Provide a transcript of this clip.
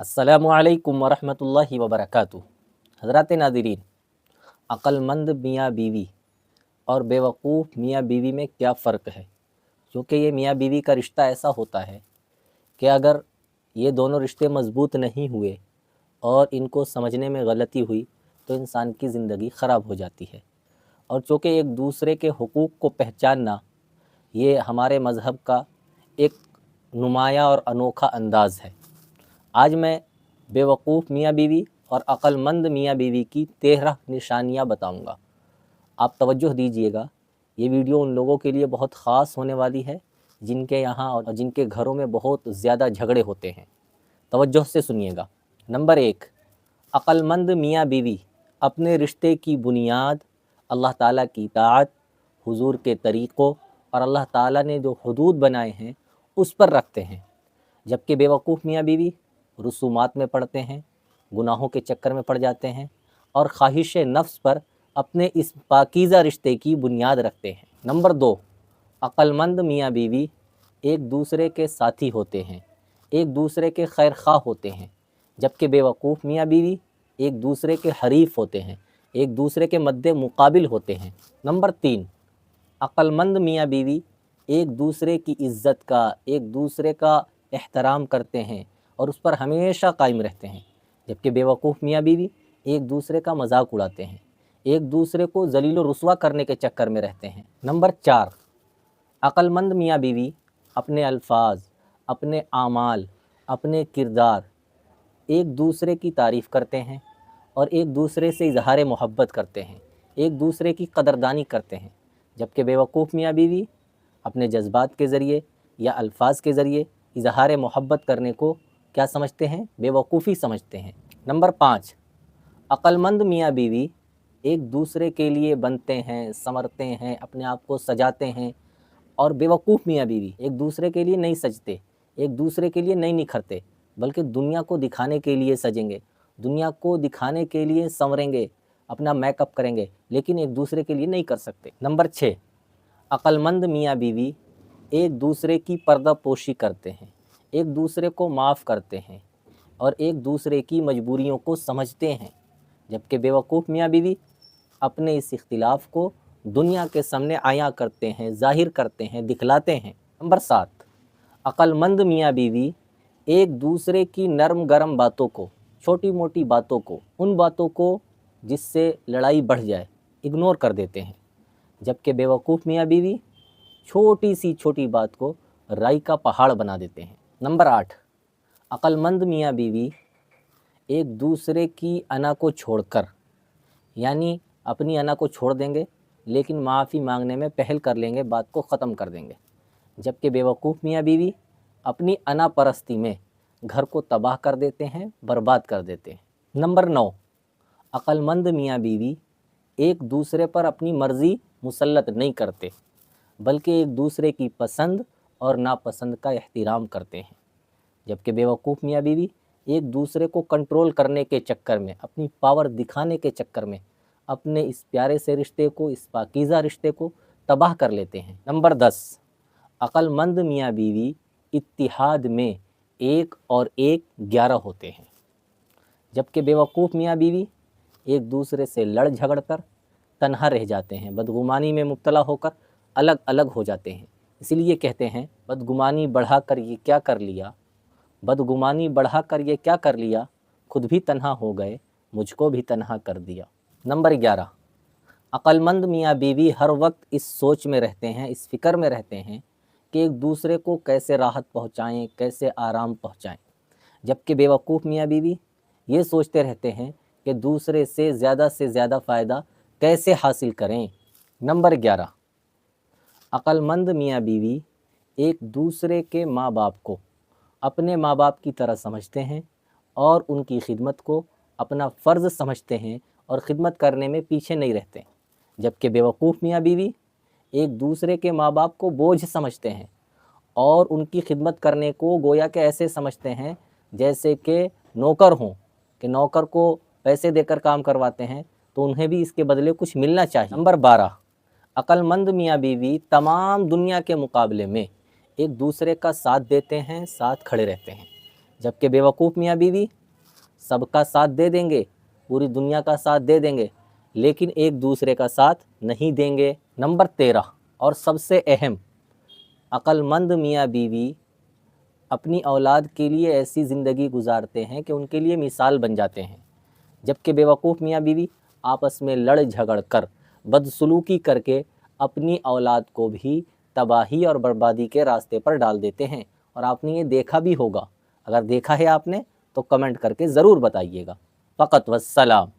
अस्सलामुअलैकुम वरहमतुल्लाहि वबरकातुहू। हज़रात नाज़रीन, अक्लमंद मियाँ बीवी और बेवकूफ़ मियाँ बीवी में क्या फ़र्क है? क्योंकि ये मियाँ बीवी का रिश्ता ऐसा होता है कि अगर ये दोनों रिश्ते मज़बूत नहीं हुए और इनको समझने में गलती हुई तो इंसान की ज़िंदगी ख़राब हो जाती है। और चूँकि एक दूसरे के हुकूक़ को पहचानना ये हमारे मज़हब का एक नुमाया और अनोखा अंदाज़ है। आज मैं बेवकूफ़ मियाँ बीवी और अक्लमंद मियाँ बीवी की 13 निशानियाँ बताऊँगा। आप तवज्जो दीजिएगा, ये वीडियो उन लोगों के लिए बहुत ख़ास होने वाली है जिनके यहाँ और जिनके घरों में बहुत ज़्यादा झगड़े होते हैं। तवज्जो से सुनिएगा। नंबर 1, अक्लमंद मियाँ बीवी अपने रिश्ते की बुनियाद अल्लाह ताला की इताअत, हुज़ूर के तरीक़ों और अल्लाह ताला ने जो हुदूद बनाए हैं उस पर रखते हैं, जबकि बेवकूफ़ मियाँ बीवी रसूमात में पड़ते हैं, गुनाहों के चक्कर में पड़ जाते हैं और ख्वाहिश नफ्स पर अपने इस पाकीज़ा रिश्ते की बुनियाद रखते हैं। नंबर 2, अक्लमंद मियाँ बीवी एक दूसरे के साथी होते हैं, एक दूसरे के खैर ख़्वाह होते हैं, जबकि बेवकूफ़ मियाँ बीवी एक दूसरे के हरीफ़ होते हैं, एक दूसरे के मद्दे मुकाबिल होते हैं। नंबर 3, अक्लमंद मियाँ बीवी एक दूसरे की इज़्ज़त का, एक दूसरे का एहतराम करते हैं और उस पर हमेशा कायम रहते हैं, जबकि बेवकूफ़ मियाँ बीवी एक दूसरे का मजाक उड़ाते हैं, एक दूसरे को ज़लील व रुस्वा करने के चक्कर में रहते हैं। नंबर 4, अक्लमंद मियाँ बीवी अपने अल्फाज, अपने आमाल, अपने किरदार एक दूसरे की तारीफ़ करते हैं और एक दूसरे से इजहार मोहब्बत करते हैं, एक दूसरे की कदरदानी करते हैं, जबकि बेवकूफ़ मियाँ बीवी अपने जज्बात के ज़रिए या अल्फाज के ज़रिए इजहार मोहब्बत करने को क्या समझते हैं? बेवकूफ़ी समझते हैं। नंबर 5, अक्लमंद मियाँ बीवी एक दूसरे के लिए बनते हैं, संवरते हैं, अपने आप को सजाते हैं और बेवकूफ़ मियाँ बीवी एक दूसरे के लिए नहीं सजते, एक दूसरे के लिए नहीं निखरते, बल्कि दुनिया को दिखाने के लिए सजेंगे, दुनिया को दिखाने के लिए संवरेंगे, अपना मेकअप करेंगे, लेकिन एक दूसरे के लिए नहीं कर सकते। नंबर 6, अक्लमंद मियाँ बीवी एक दूसरे की पर्दा पोशी करते हैं, एक दूसरे को माफ़ करते हैं और एक दूसरे की मजबूरियों को समझते हैं, जबकि बेवकूफ़ मियाँ बीवी अपने इस इख्तिलाफ़ को दुनिया के सामने आया करते हैं, ज़ाहिर करते हैं, दिखलाते हैं। नंबर 7, अक्लमंद मियाँ बीवी एक दूसरे की नरम गरम बातों को, छोटी मोटी बातों को, उन बातों को जिससे लड़ाई बढ़ जाए, इग्नोर कर देते हैं, जबकि बेवकूफ़ मियाँ बीवी छोटी सी छोटी बात को राई का पहाड़ बना देते हैं। नंबर 8, अक्लमंद मियाँ बीवी एक दूसरे की अना को छोड़कर, यानी अपनी अना को छोड़ देंगे लेकिन माफ़ी मांगने में पहल कर लेंगे, बात को ख़त्म कर देंगे, जबकि बेवकूफ़ मियाँ बीवी अपनी अना परस्ती में घर को तबाह कर देते हैं, बर्बाद कर देते हैं। नंबर 9, अक्लमंद मियाँ बीवी एक दूसरे पर अपनी मर्ज़ी मुसल्लत नहीं करते, बल्कि एक दूसरे की पसंद और नापसंद का एहतराम करते हैं, जबकि बेवकूफ़ मियाँ बीवी एक दूसरे को कंट्रोल करने के चक्कर में, अपनी पावर दिखाने के चक्कर में अपने इस प्यारे से रिश्ते को, इस पाकीज़ा रिश्ते को तबाह कर लेते हैं। नंबर 10, अक्लमंद मियाँ बीवी इत्तिहाद में 1 और 1 11 होते हैं, जबकि बेवकूफ़ मियाँ बीवी एक दूसरे से लड़ झगड़ कर तन्हा रह जाते हैं, बदगुमानी में मुब्तला होकर अलग अलग हो जाते हैं। इसीलिए कहते हैं, बदगुमानी बढ़ा कर ये क्या कर लिया, बदगुमानी बढ़ा कर ये क्या कर लिया, खुद भी तन्हा हो गए, मुझको भी तन्हा कर दिया। नंबर 11, अक्लमंद मियाँ बीवी हर वक्त इस सोच में रहते हैं, इस फ़िक्र में रहते हैं कि एक दूसरे को कैसे राहत पहुँचाएँ, कैसे आराम पहुँचाएँ, जबकि बेवकूफ़ मियाँ बीवी ये सोचते रहते हैं कि दूसरे से ज़्यादा फ़ायदा कैसे हासिल करें। नंबर 11, अक्लमंद मियाँ बीवी एक दूसरे के माँ बाप को अपने माँ बाप की तरह समझते हैं और उनकी खिदमत को अपना फ़र्ज़ समझते हैं और ख़िदमत करने में पीछे नहीं रहते, जबकि बेवकूफ़ मियाँ बीवी एक दूसरे के माँ बाप को बोझ समझते हैं और उनकी खिदमत करने को गोया के ऐसे समझते हैं जैसे कि नौकर हों, कि नौकर को पैसे देकर काम करवाते हैं तो उन्हें भी इसके बदले कुछ मिलना चाहिए। नंबर 12, अक्लमंद मियाँ बीवी तमाम दुनिया के मुकाबले में एक दूसरे का साथ देते हैं, साथ खड़े रहते हैं, जबकि बेवकूफ़ मियाँ बीवी सबका साथ दे देंगे, पूरी दुनिया का साथ दे देंगे, लेकिन एक दूसरे का साथ नहीं देंगे। नंबर 13 और सबसे अहम, अक्लमंद मियाँ बीवी अपनी औलाद के लिए ऐसी ज़िंदगी गुजारते हैं कि उनके लिए मिसाल बन जाते हैं, जबकि बेवकूफ़ मियाँ बीवी आपस में लड़ झगड़ कर, बदसलूकी करके अपनी औलाद को भी तबाही और बर्बादी के रास्ते पर डाल देते हैं। और आपने ये देखा भी होगा, अगर देखा है आपने तो कमेंट करके ज़रूर बताइएगा। फ़कत वस्सलाम।